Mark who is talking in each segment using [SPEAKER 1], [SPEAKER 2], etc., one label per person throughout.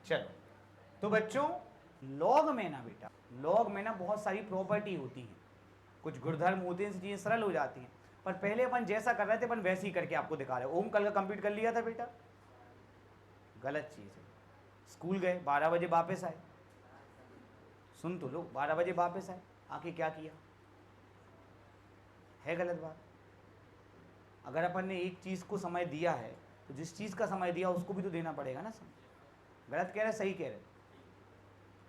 [SPEAKER 1] चलो, तो बच्चों लॉग में ना बेटा, लॉग में ना बहुत सारी प्रॉपर्टी होती हैं, कुछ गुणधर्म होते हैं, चीजें सरल हो जाती हैं। पर पहले अपन जैसा कर रहे थे अपन वैसे ही करके आपको दिखा रहे हैं। ओम कल का कंप्लीट कर लिया था बेटा? गलत चीज है। स्कूल गए 12 बजे वापस आए, सुन तो लो, 12 बजे वापस आए, आके क्या किया? है गलत बात? अगर अपन ने एक चीज को समय दिया है तो जिस चीज का समय दिया उसको भी तो देना पड़ेगा ना समय। गलत कह रहे, सही कह रहे,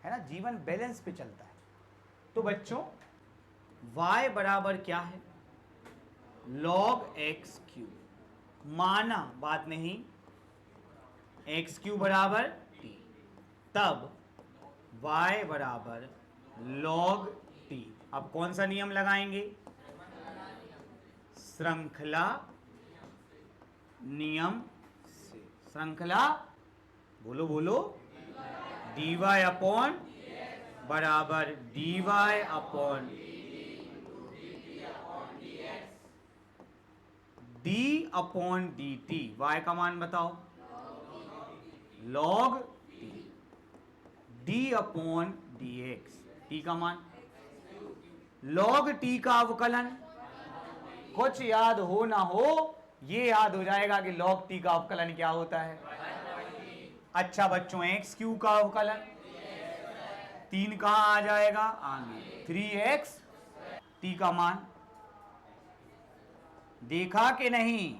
[SPEAKER 1] है ना? जीवन बैलेंस पे चलता है। तो बच्चों y बराबर क्या है? log x cube. माना बात नहीं, एक्स क्यूब बराबर t, तब y बराबर log t। अब कौन सा नियम लगाएंगे? श्रृंखला नियम से। श्रृंखला बोलो बोलो, dy अपॉन बराबर dy upon d upon D T. y का मान बताओ, log t, d upon D x, t का मान log t का अवकलन। कुछ याद हो ना हो, ये याद हो जाएगा कि log t का अवकलन क्या होता है। अच्छा बच्चों, एक्स क्यू का अवकलन 3 कहां आ जाएगा? आगे 3x t का मान देखा कि नहीं?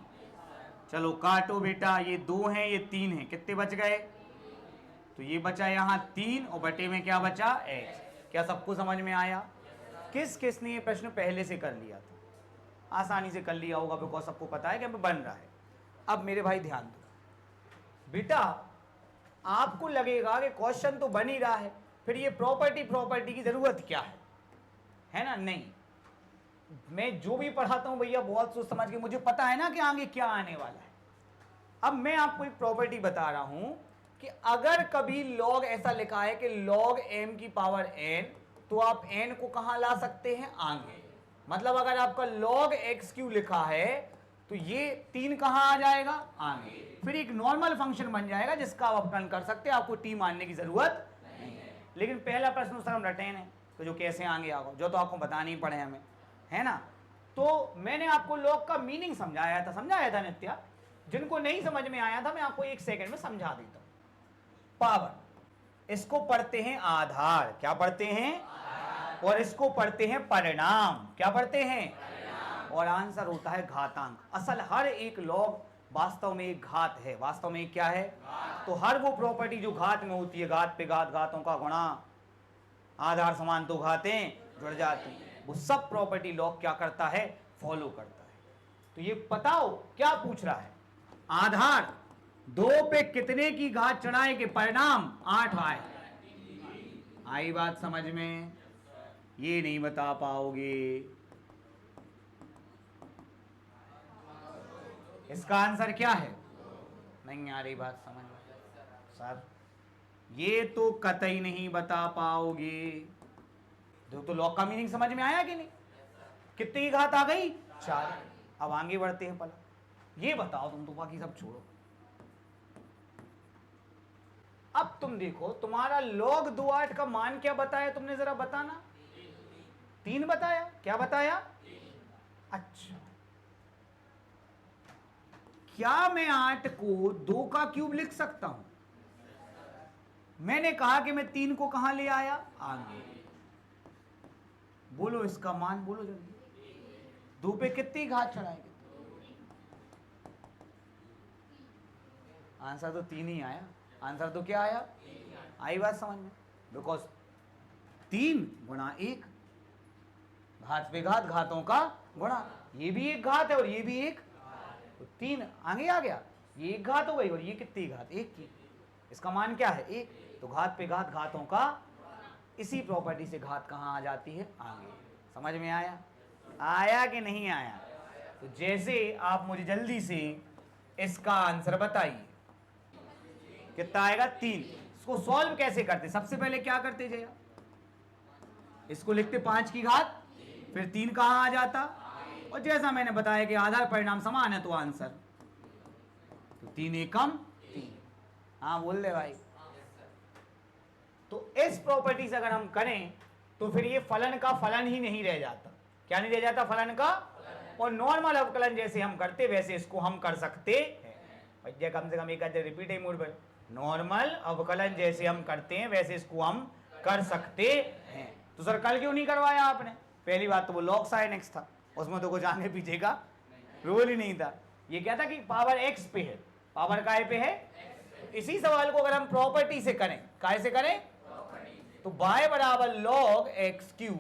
[SPEAKER 1] चलो काटो बेटा, ये 2 हैं ये 3 हैं, कितने बच गए? तो ये बचा यहां 3 और बटे में क्या बचा? x। क्या सबको समझ में आया? किस किस ने ये प्रश्न पहले से कर लिया था? आसानी से कर लिया होगा, बिकॉज सबको पता है कि बन रहा है। अब मेरे भाई ध्यान दो बेटा, आपको लगेगा कि क्वेश्चन तो बन ही रहा है, फिर ये प्रॉपर्टी की जरूरत क्या है ना? नहीं, मैं जो भी पढ़ाता हूं भैया बहुत सोच समझ के, मुझे पता है ना कि आगे क्या आने वाला है। अब मैं आपको एक प्रॉपर्टी बता रहा हूं कि अगर कभी log ऐसा लिखा है कि log m की पावर n, तो आप n को कहां ला सकते हैं? आगे। मतलब अगर आपका log एक्स क्यू लिखा है तो ये 3 कहां आ जाएगा? आगे। फिर एक नॉर्मल फंक्शन बन जाएगा जिसका आप अपलन कर सकते हैं, आपको t मानने की जरूरत नहीं है। लेकिन पहला प्रश्न सर हम रटेन है, तो जो कैसे आगे आओ, जो तो आपको बताने ही पड़े हमें, है ना? तो मैंने आपको log का मीनिंग समझाया था नित्या। जिनको नहीं समझ में आया था मैं आपको 1 सेकंड में समझा देता हूं। पावर, इसको पढ़ते हैं आधार, क्या पढ़ते हैं? और इसको पढ़ते हैं परिणाम, क्या पढ़ते हैं? और आंसर होता है घातांक। असल हर एक log वास्तव में एक घात है। वास्तव में क्या है? तो हर वो प्रॉपर्टी जो घात में होती है, घात पे घात, घातों का गुणा, आधार समान तो घातें जुड़ जाती हैं, वो सब प्रॉपर्टी log क्या करता है? फॉलो करता है। तो ये बताओ क्या पूछ रहा है? आधार 2 पे कितने की घात चढ़ाए के परिणाम 8 आए? आई बात समझ में? ये नहीं बता पाओगे, इसका आंसर क्या है? नहीं आ रही बात समझ में सर? ये तो कतई नहीं बता पाओगे। तो log का मीनिंग समझ में आया कि नहीं? कितनी की घात आ गई? 4। अब आगे बढ़ते हैं पला, ये बताओ तुम तो, बाकी सब छोड़ो। अब तुम देखो, तुम्हारा log 2/8 का मान क्या बताया तुमने, जरा बताना। 3 बताया, क्या बताया? अच्छा, क्या मैं 8 को 2 का क्यूब लिख सकता हूं? मैंने कहा कि मैं 3 को कहां ले आया? आगे। बोलो इसका मान, बोलो जल्दी। 2 पे कितनी घात चढ़ाएंगे? आंसर तो 3 ही आया। आंसर तो क्या आया? आई बात समझ में? बिकॉज 3 गुणा 1, घात पे घात, घातों का गुणा। ये भी एक घात है और ये भी एक, तो 3 आगे आ गया। ये एक घात हो गई और ये कितनी घात? 1 की। इसका मान क्या है? 1। तो घात पे घात, घातों का, इसी प्रॉपर्टी से घात कहां आ जाती है? आगे। समझ में आया? आया कि नहीं आया? तो जैसे आप मुझे जल्दी से इसका आंसर बताइए, कितना आएगा? 3। इसको सॉल्व कैसे करते? सबसे पहले क्या करते जया? इसको लिखते 5 की घात, फिर 3 कहां आ जाता? और जैसा मैंने बताया कि आधार परिणाम समान है तो आंसर, तो 3 एकम 3। हाँ बोल दे भाई। तो इस प्रॉपर्टी से अगर हम करें तो फिर ये फलन का फलन ही नहीं रह जाता। क्या नहीं रह जाता? फलन का। और नॉर्मल अवकलन जैसे हम करते वैसे इसको हम कर सकते हैं। भैया कम से कम एक आधे रिपीट है मूड पर। नॉर्मल अवकलन जैसे हम करते हैं वैसे इसको हम कर सकते हैं। तो सर कल क्यों नहीं करवाया आपने? पहली बात तो वो log sin x था, उसमें तो कुछ आगे पीछे का रोल ही नहीं था। ये क्या था कि पावर x पे है, पावर काय पे है। इसी सवाल को अगर हम प्रॉपर्टी से करें, काय से करें, तो y बराबर log x क्यूब।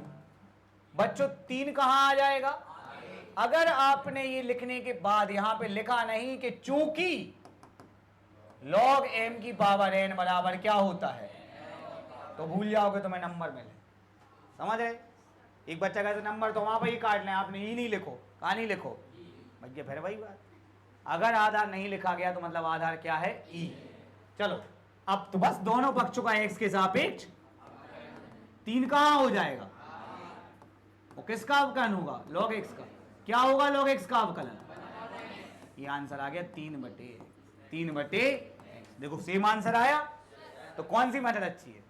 [SPEAKER 1] बच्चों 3 कहां आ जाएगा? अगर आपने ये लिखने के बाद यहां पे लिखा नहीं कि चूंकि log m की पावर n बराबर क्या होता है, तो भूल जाओगे तो मैं नंबर में ले। समझ रहे? एक बच्चा कहता नंबर तो वहां पर ही काट लें, आपने ही नहीं लिखो, कहां नहीं लिखो भैया। फिर वही बात, अगर आधार नहीं लिखा गया तो मतलब आधार क्या है? ई। चलो अब तो बस दोनों पक्षों का x के सापेक्ष 3 कहां हो जाएगा? वो किसका अवकलन होगा? log x का। क्या होगा log x का अवकलन? ये आंसर आ गया 3/3 देखो सेम आंसर आया। तो कौन सी मेथड अच्छी है?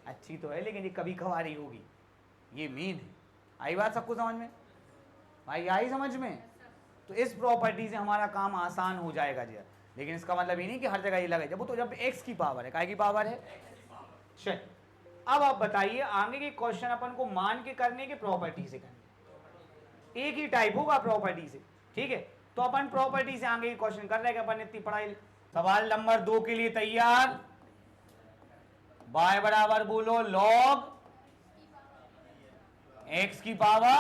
[SPEAKER 1] अच्छी तो है लेकिन ये कभी कभार ही होगी, ये मेन है। आई बात सबको समझ में? भाई आई समझ में? तो इस प्रॉपर्टी से हमारा काम आसान हो जाएगा जी। लेकिन इसका मतलब ये नहीं कि हर जगह ये लगे, जब तो जब x की पावर है, काय की पावर है। चल अब आप बताइए आगे के क्वेश्चन अपन को मान के करने के प्रॉपर्टी से करने, एक ही टाइप होगा प्रॉपर्टी से, ठीक है। तो अपन प्रॉपर्टी से आगे के क्वेश्चन कर रहे हैं, अपन इतनी पढ़ाई। सवाल नंबर 2 के लिए तैयार? y बराबर बोलो log x की पावर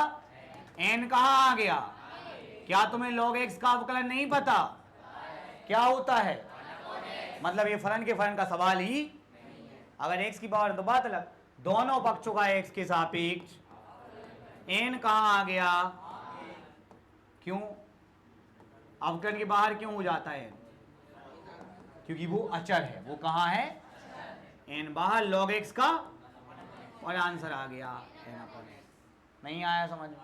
[SPEAKER 1] n कहां आ गया? क्या तुम्हें log x का अवकलन नहीं पता? क्या होता है? मतलब ये फलन के फलन का सवाल ही। अगर x की पावर तो बात अलग, दोनों पक्षों का x के सापेक्ष n कहां आ गया? क्यों अवकलन के बाहर क्यों हो जाता है? क्योंकि वो अचर है। वो कहां है? n बाहर log x का, और आंसर आ गया n/n। नहीं आया समझ में?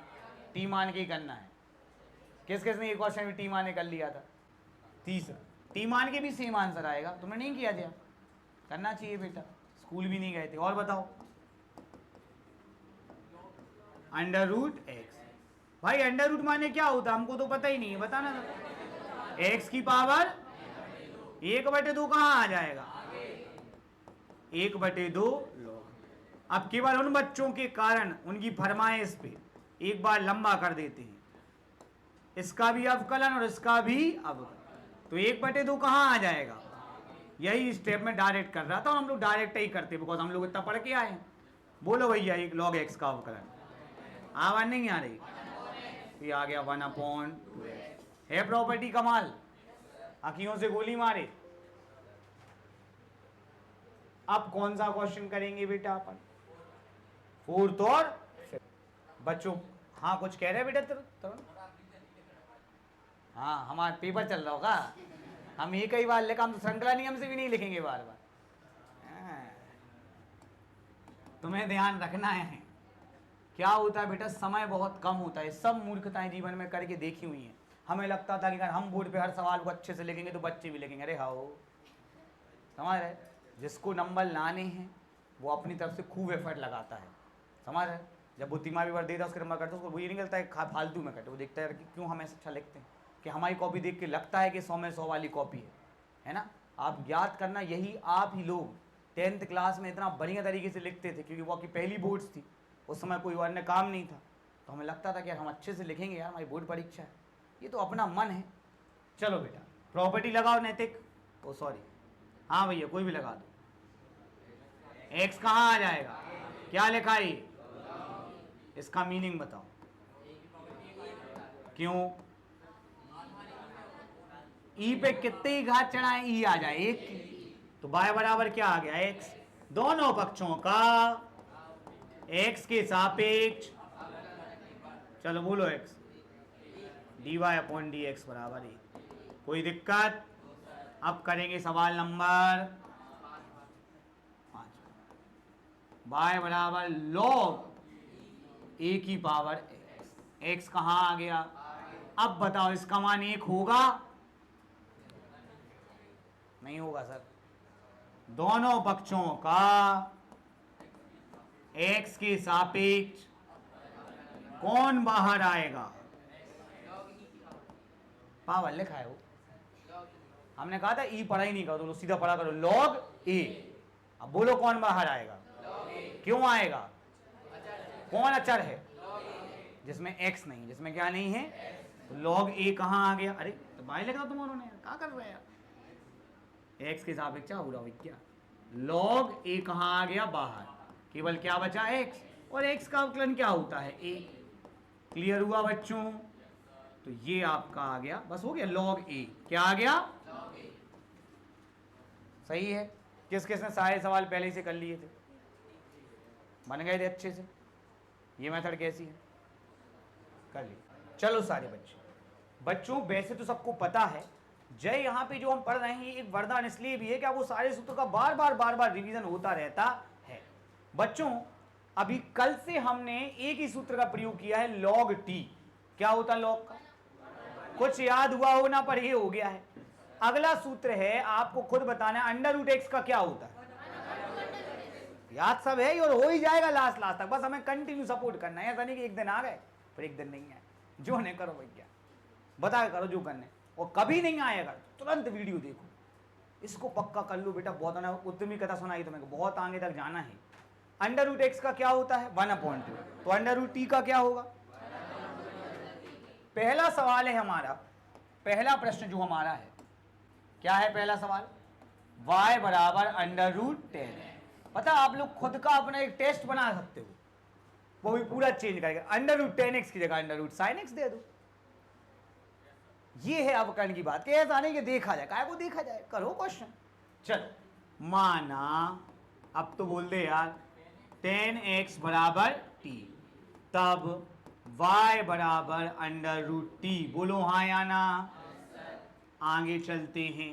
[SPEAKER 1] टी मान के ही करना है। किस किस ने ये क्वेश्चन भी टी मान के कर लिया था? तीसरा टी मान के भी सेम आंसर आएगा। तुमने नहीं किया था? करना चाहिए बेटा, स्कूल भी नहीं गए थे। और बताओ √x। भाई अंडर रूट माने क्या होता है? हमको तो पता ही नहीं है, बताना था। x की पावर 1/2 कहां आ जाएगा? 1/2 log। अब केवल उन बच्चों के कारण उनकी फरमाइश पे एक बार लंबा कर देते हैं, इसका भी अवकलन और इसका भी अवकलन। तो 1/2 कहां आ जाएगा? यही स्टेप में डायरेक्ट कर रहा था, और हम लोग डायरेक्ट ही करते बिकॉज हम लोग इतना पढ़ के आए हैं। बोलो भैया एक log x का अवकलन। आवाज नहीं आ रही? ये आ गया 1/2x। है प्रॉपर्टी कमाल? आंखियों से गोली मारे। अब कौन सा क्वेश्चन करेंगे बेटा अपन? 4th और 5th। बच्चों हाँ कुछ कह रहे हैं बेटा तरुण? हाँ हमारा पेपर चल रहा होगा, हम ये कई बार लिखा, हम तो श्रृंखला नियम से भी नहीं लिखेंगे बार बार। तुम्हें ध्यान रखना है। क्या होता है बेटा, समय बहुत कम होता है। सब मूर्खताएं जीवन में करके देखी हुई हैं। हमें लगता था कि अगर हम बोर्ड पे हर सवाल को अच्छे से लिखेंगे तो बच्चे भी लिखेंगे। अरे हाँ समझ रहे? जिसको नंबर लाने हैं वो अपनी तरफ से खूब एफर्ट लगाता है। समझ रहे? जब वो तिमाही बार देता है उसके नंबर करता है, उसको वो ये नहीं करता है फालतू में कटे। वो देखता है कि क्यों हम ऐसा अच्छा लिखते हैं, कि हमारी कॉपी देख के लगता है कि 100 में 100 वाली कॉपी है ना। आप याद करना, यही आप ही लोग 10th क्लास में इतना बढ़िया तरीके से लिखते थे, क्योंकि वो आपकी पहली बोर्ड्स थी। उस समय कोई अन्य काम नहीं था, तो हमें लगता था कि यार हम अच्छे से लिखेंगे, यार हमारी बोर्ड परीक्षा है। ये तो अपना मन है। चलो बेटा प्रॉपर्टी लगाओ नैतिक। ओ सॉरी, हाँ भैया कोई भी लगा दो। x कहाँ आ जाएगा? क्या लिखा है? इसका मीनिंग बताओ। क्यों? ई पे कितने ही घात चढ़ाए ई आ जाए एक। तो y बराबर क्या आ गया? x। दोनों पक्षों का x के सापेक्ष, चलो बोलो x, dy/dx बराबर 1। कोई दिक्कत? अब करेंगे सवाल नंबर 5। y बराबर log a की पावर x कहाँ आ गया? अब बताओ इसका मान 1 होगा? नहीं होगा सर। दोनों पक्षों का x के सापेक्ष कौन बाहर आएगा? पावर लिखा है वो, हमने कहा था ई पढ़ा ही नहीं करो तो सीधा पढ़ा करो log a। अब बोलो कौन बाहर आएगा? क्यों आएगा? कौन अचर है? जिसमें x नहीं, जिसमें क्या नहीं है, तो log a कहां आ गया? अरे तो बाहर लिखा तुम उन्होंने, क्या कर रहे हैं x के सापेक्ष क्या पूरा क्या? log a कहां आ गया? बाहर। केवल क्या बचा? x, और x का अवकलन क्या होता है? a। क्लियर हुआ बच्चों? तो ये आपका आ गया, बस हो गया log a। क्या आ गया? सही है। किस किसने सारे सवाल पहले ही से कर लिए थे? बन गए थे अच्छे से? ये मेथड कैसी है? कर ली। चलो सारे बच्चों वैसे तो सबको पता है, जय यहाँ पे जो हम पढ़ रहे हैं एक वरदान इसलिए भी है कि वो सारे सूत्र का बार बार रिवीजन होता रहता है। बच्चों अभी कल से हमने एक ही सूत्र का प्रयोग किया है, log t। क्या होता है log का? कुछ याद हुआ हो ना, पर ये हो गया है। अगला सूत्र है, आपको खुद बताना है अंडर रूट एक्स का क्या होता है। याद सब है और हो ही जाएगा लास्ट तक, बस हमें कंटिन्यू सपोर्ट करना है। ऐसा नहीं कि एक दिन आ गए फिर एक दिन नहीं आए, जो नहीं करो भैया, बता करो जो करने, और कभी नहीं आएगा तुरंत वीडियो देखो, इसको पक्का कर लो बेटा। बहुत ना उद्यमी कथा सुनाई तुम्हें, बहुत आगे तक जाना है। अंडर रूट एक्स का क्या होता है? 1/2। तो अंडर रूट टी का क्या होगा? पहला सवाल है हमारा, पहला प्रश्न जो हमारा है, क्या है पहला सवाल? y बराबर अंडर रूट 10। पता आप लोग खुद का अपना एक टेस्ट बना सकते हो, वो भी पूरा चेंज करेगा। अंडर रूट 10x की जगह अंडर रूट साइन एक्स दे दो। ये है अवकलन की बात, कि ऐसा नहीं कि देखा जाए, काय को देखा जाए, करो क्वेश्चन। चलो माना, अब तो बोल दे यार 10x बराबर t, तब y बराबर अंडर रूट टी। बोलो हाँ या ना? आगे चलते हैं।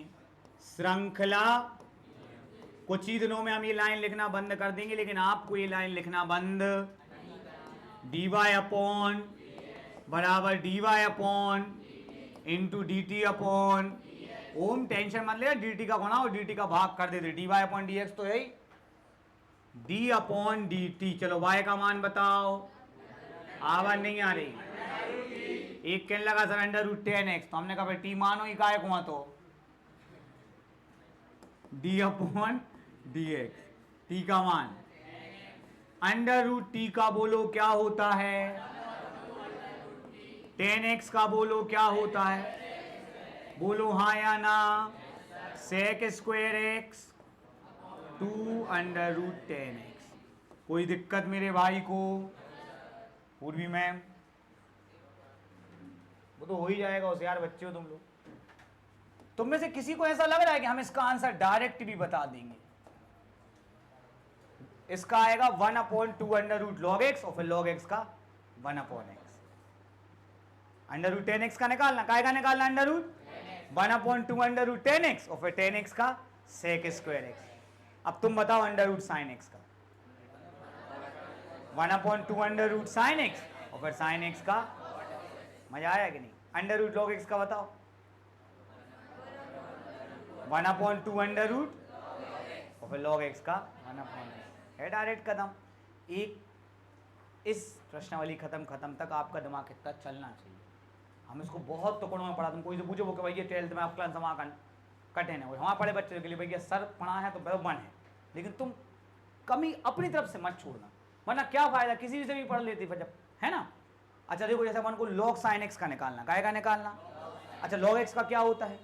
[SPEAKER 1] श्रृंखला, कुछ ही दिनों में हम ये लाइन लिखना बंद कर देंगे, लेकिन आपको ये लाइन लिखना बंद, dy अपॉन बराबर dy upon into D T upon, Om tension मत लेना, डी टी का गुणा और डी टी का भाग कर देते, D Y upon D X तो है ही, डी अपॉन डी टी। चलो y का मान बताओ, आवाज नहीं आ रही। एक कहने लगा सर अंडर रूट 10x, तो हमने कहा भाई टी मानो ही काय कुआ, तो D upon D X, T का मान अंडर रूट टी का बोलो क्या होता है? 10x का बोलो क्या होता है? बोलो हाँ या ना? Sec square x 2 under root 10x। कोई दिक्कत मेरे भाई को? पूर्वी मैम, वो तो हो ही जाएगा, होशियार बच्चे हो तुम लोग। तुम में से किसी को ऐसा लग रहा है कि हम इसका आंसर डायरेक्ट भी बता देंगे? इसका आएगा 1/2 अंडर रूट लॉग एक्स, और फिर लॉग एक्स का 1/x। अंडर रूट 10x का निकालना, काय का निकालना? Under root 1/2 under root 10x, और फिर 10x का सेक स्क्वायर एक्स। अब तुम बताओ अंडर रूट साइन एक्स का? 1/2 अंडर रूट साइन एक्स, और फिर साइन एक्स का, मजा आया कि नहीं? अंडर रूट लॉग एक्स का बताओ? 1/2 अंडर रूट, और फिर लॉग एक्स का 1/x है। डायरेक्ट कदम एक, इस प्रश्नावली खत्म तक आपका दिमाग कितना चलना चाहिए। हम इसको बहुत टुकड़ों में पढ़ा, तुम कोई से पूछो वो कि भैया 12th में आपका समाकलन कठिन है, हमारे बड़े बच्चों के लिए भैया सर पढ़ा है तो बन है, लेकिन तुम कमी अपनी तरफ से मत छोड़ना, वरना क्या फायदा, किसी भी से भी पढ़ लेती फिर जब, है ना। अच्छा देखो, जैसे अपन को लॉग साइन एक्स का निकालना, काय का निकालना? अच्छा लॉग एक्स का क्या होता है?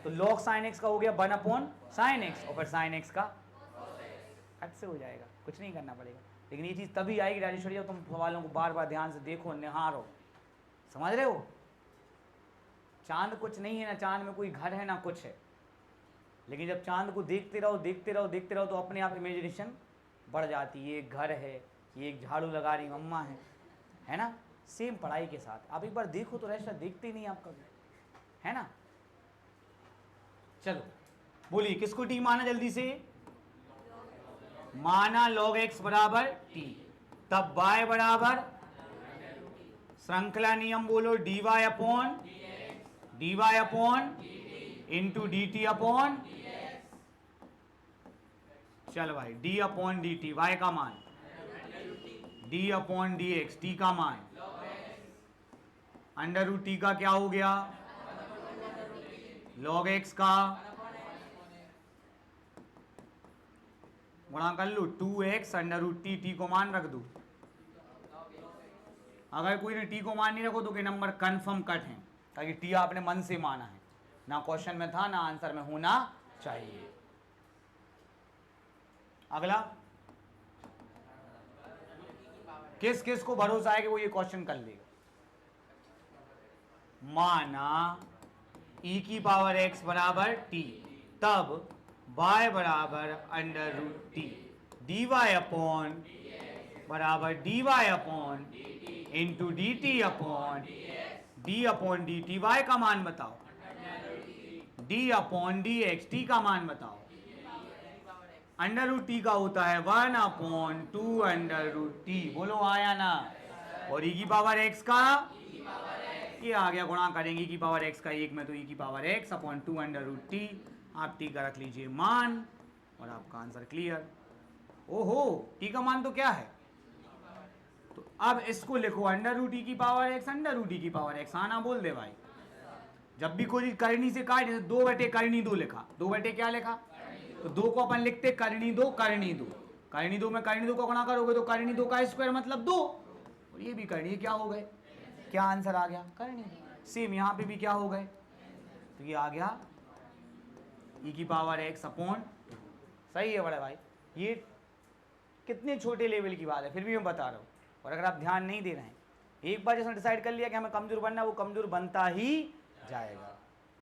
[SPEAKER 1] तो लॉग साइन एक्स का हो गया 1/sin x, और फिर साइन एक्स का कट से हो जाएगा, कुछ नहीं करना पड़ेगा। लेकिन ये चीज़ तभी आएगी राजेश्वरी जब तुम सवालों को बार बार ध्यान से देखो, निहारो, समझ रहे हो। चांद कुछ नहीं है ना, चांद में कोई घर है ना कुछ है, लेकिन जब चांद को देखते रहो तो अपने आप इमेजिनेशन बढ़ जाती है। ये एक घर है, ये एक झाड़ू लगा रही मम्मा है ना। सेम पढ़ाई के साथ आप एक बार देखो तो रेस्ट देखते ही नहीं आप कभी, है ना। चलो बोलिए किसको टी माना? जल्दी से माना log x बराबर t, तब y बराबर, श्रृंखला नियम बोलो, dy upon into D T upon, चल भाई D upon D T, Y का मान D upon D X, T का मान अंडर रूट टी का क्या हो गया, लॉग एक्स का गुणा कर लो 2x under root T, T को मान रख दो। अगर कोई ने टी को मान नहीं रखो तो के नंबर कंफर्म कट हैं, ताकि टी आपने मन से माना है, ना क्वेश्चन में था ना आंसर में होना चाहिए। अगला किस किस को भरोसा है कि वो ये क्वेश्चन कर लेगा। माना e की पावर x बराबर t, तब y बराबर under root T, D Y upon बराबर D Y upon into D T upon D upon D T, Y का मान बताओ, D upon D X, T का मान बताओ। अंडर रूट टी का होता है 1/2 अंडर रूट टी, बोलो आया ना। और e की पावर x का ये आ गया, गुणा करेंगे e की पावर x का एक में तो e की power x upon 2 under root T, आप t का रख लीजिए मान और आपका आंसर क्लियर। ओहो t का मान तो क्या है, तो अब इसको लिखो अंडर रूट e की power x under root e की पावर x, आना बोल दे भाई। जब भी कोई करनी से काट, जैसे 2 बटे करनी 2 लिखा, 2 बटे क्या लिखा, तो 2 को अपन लिखते करनी 2 करनी 2, करनी 2 में करनी 2 को गुणा करोगे तो करनी 2 का स्क्वायर मतलब 2, और ये भी करनी, क्या हो गए, क्या आंसर आ गया, करनी। सेम यहाँ पे भी क्या हो गए, तो ये आ गया e की पावर x अपॉन 2। सही है बड़े भाई, ये कितने छोटे लेवल की बात है, फिर भी मैं बता रहा हूँ। और अगर आप ध्यान नहीं दे रहे हैं, एक बार जैसा डिसाइड कर लिया कि हमें कमजोर बनना, वो कमजोर बनता ही जाएगा।